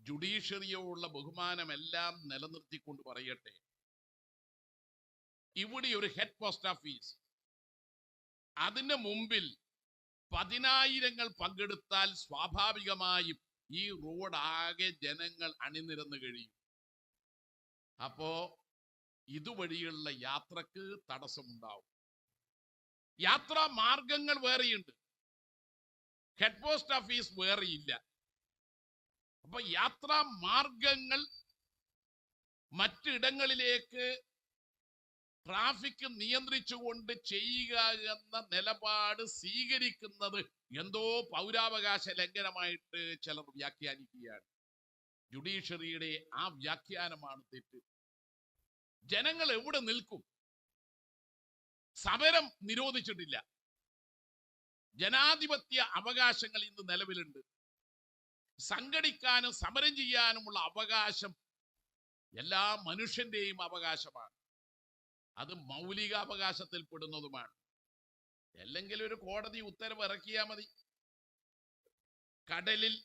ജുഡീഷ്യറിയോടുള്ള ബഹുമാനമെല്ലാം നിലനിർത്തിക്കൊണ്ട് പറയട്ടെ, ഇവിടെ ഒരു ഹെഡ് പോസ്റ്റ് ഓഫീസ്, അതിന്റെ മുമ്പിൽ 10,000 പങ്കെടുത്താൽ സ്വാഭാവികമായും ഈ റോഡ് ആകെ ജനങ്ങൾ അണിനിരന്ന് കഴിയും. അപ്പോ ഇതുവഴിയുള്ള യാത്രക്ക് തടസ്സമുണ്ടാവും. യാത്രാ മാർഗങ്ങൾ വേറെയുണ്ട്, ഹെഡ് പോസ്റ്റ് ഓഫീസ് വേറെയില്ല. അപ്പൊ യാത്രാ മാർഗങ്ങൾ മറ്റിടങ്ങളിലേക്ക് ട്രാഫിക് നിയന്ത്രിച്ചുകൊണ്ട് ചെയ്യുക എന്ന നിലപാട് സ്വീകരിക്കുന്നത് എന്തോ പൗരാവകാശ ലംഘനമായിട്ട് ചിലർ വ്യാഖ്യാനിക്കുകയാണ്. ജുഡീഷ്യറിയുടെ ആ വ്യാഖ്യാനമാണ് തെറ്റ്. ജനങ്ങൾ എവിടെ നിൽക്കും? സമരം നിരോധിച്ചിട്ടില്ല. ജനാധിപത്യ അവകാശങ്ങൾ ഇന്ന് നിലവിലുണ്ട്. സംഘടിക്കാനും സമരം ചെയ്യാനുമുള്ള അവകാശം എല്ലാ മനുഷ്യന്റെയും അവകാശമാണ്. അത് മൗലിക അവകാശത്തിൽ പെടുന്നതുമാണ്. അല്ലെങ്കിൽ ഒരു കോടതി ഉത്തരവ് ഇറക്കിയാൽ മതി. കടലിൽ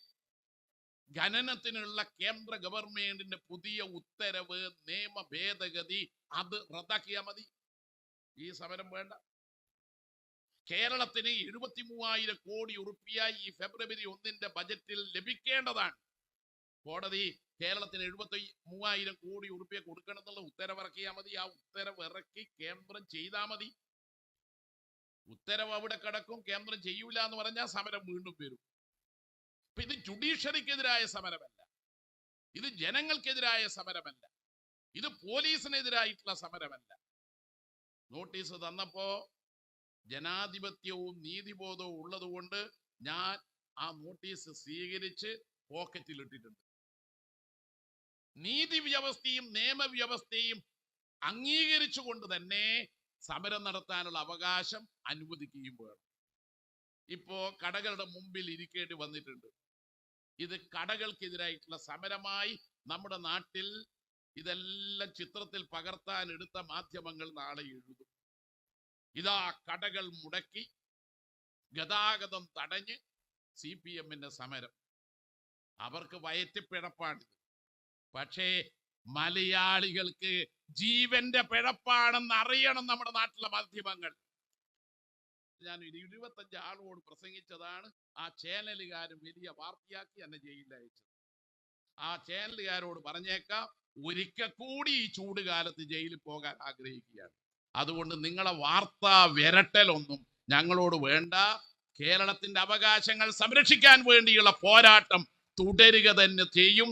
ഖനനത്തിനുള്ള കേന്ദ്ര ഗവൺമെന്റിന്റെ പുതിയ ഉത്തരവ്, നിയമ ഭേദഗതി, അത് റദ്ദാക്കിയാൽ മതി. ഈ സമരം വേണ്ട. കേരളത്തിന് 73,000 കോടി ഉറുപ്പിക ഈ ഫെബ്രുവരി 1 ബജറ്റിൽ ലഭിക്കേണ്ടതാണ്. കോടതി കേരളത്തിന് 73,000 കോടി ഉറുപ്പിക കൊടുക്കണം എന്നുള്ള ഉത്തരവിറക്കിയാൽ മതി. ആ ഉത്തരവ് ഇറക്കി കേന്ദ്രം ചെയ്താൽ മതി. ഉത്തരവ് അവിടെ കിടക്കും, കേന്ദ്രം ചെയ്യൂല എന്ന് പറഞ്ഞാൽ സമരം വീണ്ടും വരും. അപ്പൊ ഇത് ജുഡീഷ്യറിക്കെതിരായ സമരമല്ല, ഇത് ജനങ്ങൾക്കെതിരായ സമരമല്ല, ഇത് പോലീസിനെതിരായിട്ടുള്ള സമരമല്ല. നോട്ടീസ് തന്നപ്പോ ജനാധിപത്യവും നീതിബോധവും ഉള്ളത് കൊണ്ട് ഞാൻ ആ നോട്ടീസ് സ്വീകരിച്ച് പോക്കറ്റിലിട്ടിട്ടുണ്ട്. നീതി വ്യവസ്ഥയും നിയമവ്യവസ്ഥയും അംഗീകരിച്ചുകൊണ്ട് തന്നെ സമരം നടത്താനുള്ള അവകാശം അനുവദിക്കുകയും വേണം. ഇപ്പോ കടകളുടെ മുമ്പിൽ ഇരിക്കേണ്ടി വന്നിട്ടുണ്ട്. ഇത് കടകൾക്കെതിരായിട്ടുള്ള സമരമായി നമ്മുടെ നാട്ടിൽ ഇതെല്ലാം ചിത്രത്തിൽ പകർത്താൻ എടുത്ത മാധ്യമങ്ങൾ നാളെ എഴുതും. ഇതാ കടകൾ മുടക്കി, ഗതാഗതം തടഞ്ഞ് CPM-ന്റെ സമരം. അവർക്ക് വയറ്റിപ്പിഴപ്പാണിത്. പക്ഷേ മലയാളികൾക്ക് ജീവന്റെ പിഴപ്പാണെന്ന് അറിയണം നമ്മുടെ നാട്ടിലെ മാധ്യമങ്ങൾ. ഞാൻ 25 ആളോട് പ്രസംഗിച്ചതാണ്. ആ ചാനലുകാരും വലിയ വാർത്തയാക്കി എന്നെ ജയിലിൽ അയച്ചത്. ആ ചാനലുകാരോട് പറഞ്ഞേക്കാം, ഒരിക്കൽ കൂടി ഈ ചൂടുകാലത്ത് ജയിലിൽ പോകാൻ ആഗ്രഹിക്കുകയാണ്. അതുകൊണ്ട് നിങ്ങളെ വാർത്താ വിരട്ടലൊന്നും ഞങ്ങളോട് വേണ്ട. കേരളത്തിന്റെ അവകാശങ്ങൾ സംരക്ഷിക്കാൻ വേണ്ടിയുള്ള പോരാട്ടം തുടരുക തന്നെ ചെയ്യും.